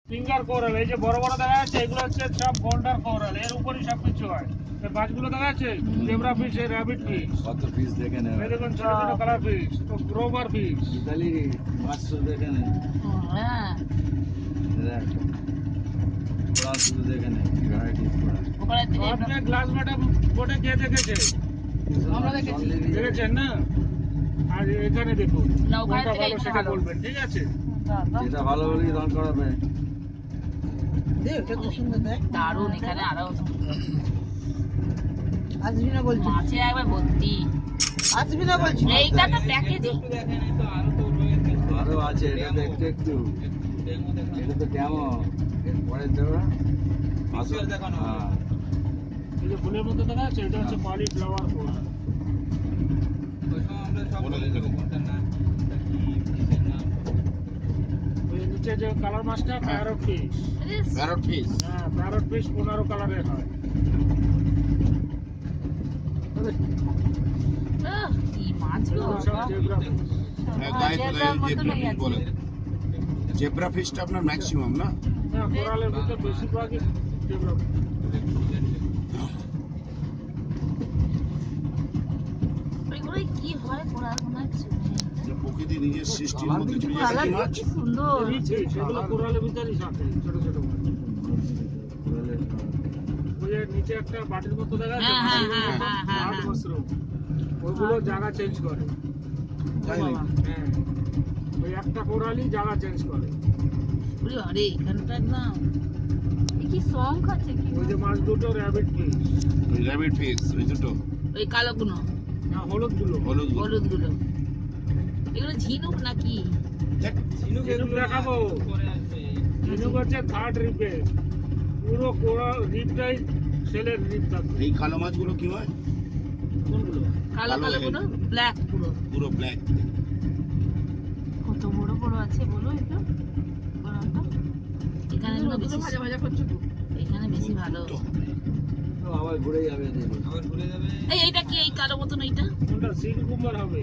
Finger coral, এই যে বড় বড় দেখা যাচ্ছে এগুলো হচ্ছে সব গোল্ডার কোরাল, এর উপরই সব কিছু হয়। এই মাছগুলো দেখা যাচ্ছে জেব্রা ফিশ, র্যাবিট ফিশ, কত পিস দেখে নেন, এই দেখুন ছোট ছোট কালার ফিশ, তো গ্রোভার ফিশ। ইতালি মাছ তো দেখে নেন, হ্যাঁ কোরাল শুধু দেখে নেন, কি ভ্যারাইটিস কোরাল। ওখানে থেকে আপনি গ্লাস বোটে কে দেখেছে? আমরা দেখেছি। দেখেছেন না? আর এখানে দেখুন না, ওখানে কোনটা থেকে ভালো এটা সেটা ভালো। বলবেন, ঠিক আছে? যেটা ভালো বলেই দাম করাবে। দারুণ, এখানে আরো আসবি না বলছি, মাছে একবার ভর্তি। আসবি না বলছি। এইটা তো প্যাকেজিং। আরো আছে, এটা তো একটু একটু, এটা তো কেমন পরে দেবো আসল দেখানো। হ্যাঁ, এই যে ফুলের মধ্যে দেখা যাচ্ছে এটা হচ্ছে কলিফ্লাওয়ার কোরাল। ওই নিচে যে কালার মাছটা প্যারট ফিশ। Parrot fish. হ্যাঁ, প্যারট ফিশ 15 কালারের হয়। কি মাছ গো এগুলো সব জেব্রা ফিশ। হ্যাঁ, গায়ে তো জেব্রা ফিশ বলে। জেব্রা ফিশটা আপনার ম্যাক্সিমাম না? হ্যাঁ, কোরালের ভিতর বেশিরভাগই জেব্রা ফিশ। ওইগুলো কি হয় কোরাল মনে হয় কিছু নেই। যে প্রকৃতি নিজের সৃষ্টির মধ্যে ছড়িয়ে থাকে কালার মাছ। কি সুন্দর। রিচ ফিশ, এগুলো কোরালের ভিতরই থাকে ছোট ছোট মাছ। কোরালের ওই যে নিচে একটা বাটির মতো দেখা যাচ্ছে, হ্যাঁ, বাটির হ্যাঁ, মতো হ্যাঁ, হ্যাঁ, লাল হ্যাঁ। মাশরুম, ওইগুলো জায়গা চেঞ্জ করে। তাই নাকি? হ্যাঁ, ওই একটা কোরালই জায়গা চেঞ্জ করে। ওরে আরে এখানটা একদম এ কি শঙ্খ আছে কি? ওই যে মাছ দুটো র্যাবিট ফিশ, ওই র্যাবিট ফিশ, ওই দুটো ওই কালো গুলো না হলুদ গুলো। হলুদ। হলুদ গুলো এগুলো ঝিনুক নাকি? ঝিনুক দেখাবো, ঝিনুক হচ্ছে থার্ড রিপে, পুরো কোরাল রিপটাই সেলের রিপ থাকে। এই কালো মাছগুলো কি হয়? কোনগুলো? কালো কালো কালো হেড। গুলো ব্ল্যাক পুরো। পুরো ব্ল্যাক। কত বড় বড় আছে বলো এটা? কোরালটা এখানে এগুলো বেশি ভাজা ভাজা করছো তো? এখানে বেশি ভালো। আবার ঘুরে যাবে, এইটা কি এই কালো মতন এইটা? কোনটা সি কুকুম্বার হবে?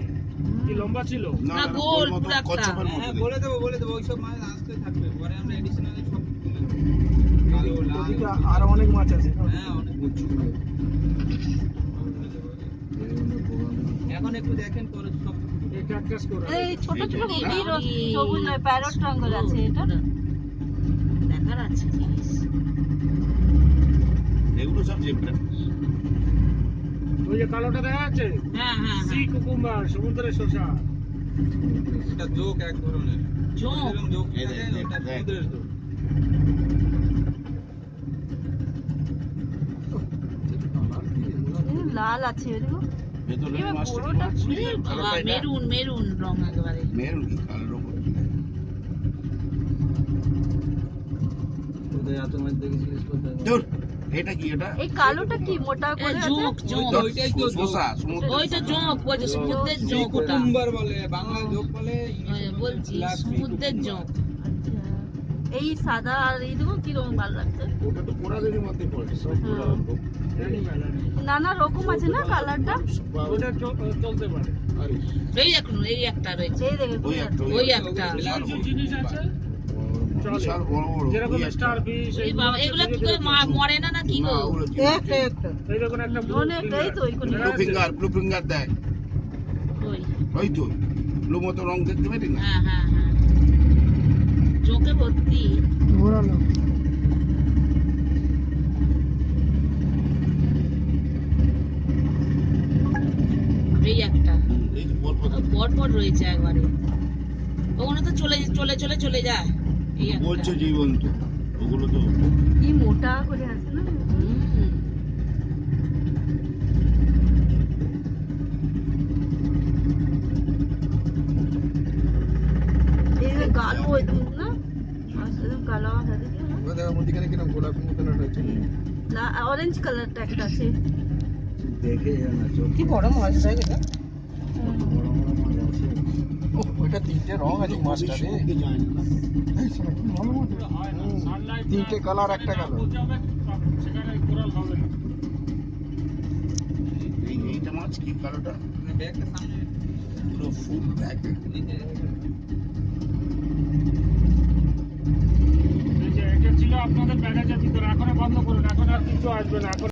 কি লম্বা ছিল? না না, না, গোল, গোল মতো পুরো একটা। কচ্ছপের মতো দেখতে। বলে দেবো ওইসব মাছ আসতে থাকবে, পরে আমরা এডিশনালি সব তুলে দেবো। কালো, লাল, ওদিকে আরো অনেক মাছ আছে। হ্যাঁ অনেক। এখন একটু দেখেন পরে সব এই ক্যাকটাস কোরাল। এই ছোট ছোট এই এই বাবা রে। সবুজ নয়, প্যারট রঙের আছে এটা। দেখার আছে জিনিস। এগুলো সব জেব্রা ফিশ। ওই যে কালোটা দেখা যাচ্ছে হ্যাঁ হ্যাঁ সি হ্যাঁ কুকুম্বার, সমুদ্রের শসা। এটা জোক এক ধরনের জোক। যেরকম জোক এই থাকে, দেখ, ওটা দেখ। সমুদ্রের জোক। এই লাল আছে এরকম। ভেতরে এবার মাছটা কি বড়টা মাছ? খুলে এই বাবা, কালোটা এটা? মেরুন মেরুন রং একেবারে। মেরুন কি কালোর ওপর? কোথায় এত মাছ দেখেছিলিস কোথায়? ধুর, এটা কি এটা? এই কালোটা কি মোটা এ করে আছে? Joke joke. ওইটাই তো জোক। শসা, সমুদ্রের ওইটা শসা। জোক বলছে, সমুদ্রের সি জোক ওটা। কুকুম্বার বলে, বাংলায় জোক বলে, ওই ইংলিশে বলছি black sea সমুদ্রের cucumber। জোক। আচ্ছা, এই সাদা আর এই দেখো কিরকম ভালো লাগছে। ওটা তো কোরালের মধ্যে পড়ে, সব কোরাল। অ্যানিম্যাল। নানা রকম আছে না কালারটা? ওটা চলতে পারে। এই দেখুন এই একটা রয়েছে। এই দেখে ওই একটা, ওই একটা। কিছু কিছু জিনিস আছে চলে, বিশাল বড় বড়। যেরকম ওই একটা। Star fish. এই বাবা, এগুলো কি করে মরে না নাকি না, গো? ওগুলো কি? একটা একটা এই দেখুন একটা ব্লু অনেকটাই তো ওইখানে। ব্লু ফিঙ্গার দেখ। ওই ওই তো ব্লু মতো রং দেখতে পেলি না? হ্যাঁ হ্যাঁ হ্যাঁ, চোখে ভর্তি। ঘোরানো। এই একটা এই যে পরপর পর পর রয়েছে একবারে। ওগুলো তো চলে চলে চলে চলে যায়। এই একটা। বলছে জীবন্ত, ওগুলো তো কি মোটা করে আছে না? হুম। এই যে কালো একদম না? একদম কালো আছে দেখি না? ওই দেখো মধ্যিখানে কিরকম গোলাপি মতন একটা হচ্ছে। না অরেঞ্জ কালারটা একটা আছে। দেখে জানা চোখ কি বড় মাছ এটা? কত বড় বড় মাছ আছে। ওইটা তিনটে রং আছে মাছটা রে। সমুদ্রে যায় না। হয় না, sunlight তিনটে colour, একটা না colour। পৌঁছাবে, সেখানে কোরাল হবে না। এইটা মাছ কি কালোটা? ব্যাগটা সামনে পুরো ফুল ব্ল্যাক। এই যে কেউ আসবে না এখন